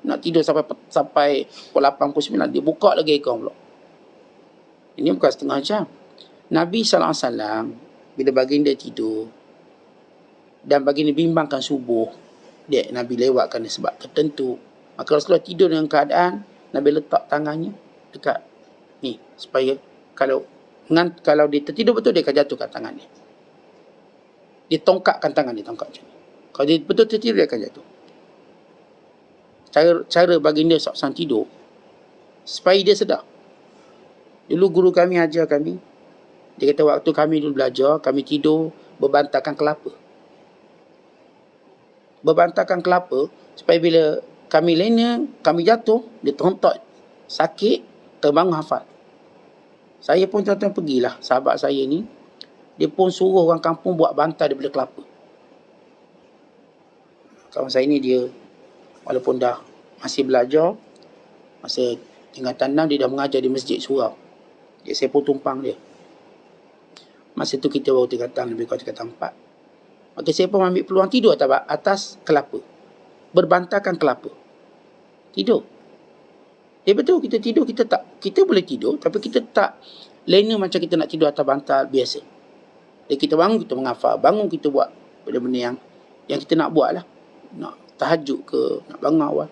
Nak tidur sampai pukul 8, pukul 9. Dia buka lagi aircon pula. Ini bukan setengah jam. Nabi SAW, bila baginda tidur, dan baginda bimbangkan subuh, Nabi lewatkan sebab tertentu. Maka Rasulullah tidur dengan keadaan, Nabi letak tangannya dekat ni. Supaya kalau dia tertidur betul, dia akan jatuhkan tangan dia. Dia tongkakkan tangan dia, tongkat macam ni. Kalau dia betul tertidur, dia akan jatuh. Cara baginda SAW tidur supaya dia sedar. Dulu guru kami ajar kami, dia kata waktu kami dulu belajar, kami tidur berbantakan kelapa. Berbantakan kelapa supaya bila kami lena, kami jatuh, dia terontok, sakit, terbangun hafal. Saya pun tuan-tuan pergilah, sahabat saya ni, dia pun suruh orang kampung buat bantal daripada kelapa. Kawan saya ni dia, walaupun dah masih belajar, masa tingkatan 6 dia dah mengajar di masjid surau. Saya pun tumpang dia. Masa tu kita baru tingkatan lebih kurang tingkatan 4. Maka saya pun ambil peluang tidur atas kelapa. Berbantakan kelapa. Tidur. Betul, kita tidur, kita boleh tidur, tapi kita tak lena macam kita nak tidur atas bantal biasa. Jadi kita bangun, kita menghafal. Bangun, kita buat benda-benda yang kita nak buat lah. Nak tahajud ke, nak bangun awal.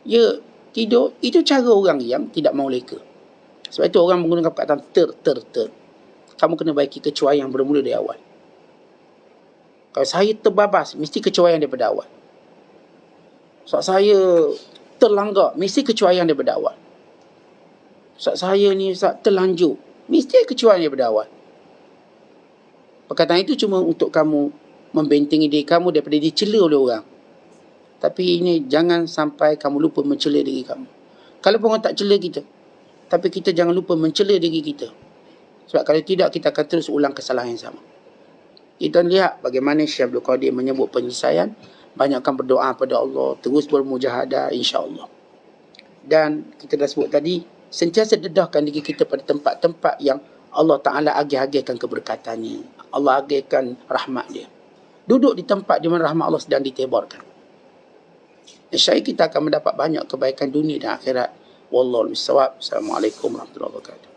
Ya, tidur, itu cara orang yang tidak mau leka. Sebab itu orang menggunakan perkataan ter. Kamu kena baiki kecuaian yang bermula dari awal. Kalau saya terbabas, mesti kecuaian daripada awal. Sebab saya terlanggar, mesti kecuaian daripada awal. Sebab saya ni terlanjur, mesti kecuaian daripada awal. Perkataan itu cuma untuk kamu membentengi diri kamu daripada dicela oleh orang. Tapi ini jangan sampai kamu lupa mencela diri kamu. Kalau pun orang tak cela kita, tapi kita jangan lupa mencela diri kita. Sebab kalau tidak, kita akan terus ulang kesalahan yang sama. Kita lihat bagaimana Syekh Abdul Qadir menyebut penyelesaian. Banyakkan berdoa pada Allah, terus bermujahadah, insya-Allah. Dan kita dah sebut tadi, sentiasa dedahkan diri kita pada tempat-tempat yang Allah Ta'ala agih-agihkan keberkatannya. Allah agihkan rahmat dia. Duduk di tempat di mana rahmat Allah sedang ditebarkan. Insya-Allah kita akan mendapat banyak kebaikan dunia dan akhirat. Wallahu a'lam bishawab. Assalamualaikum warahmatullahi wabarakatuh.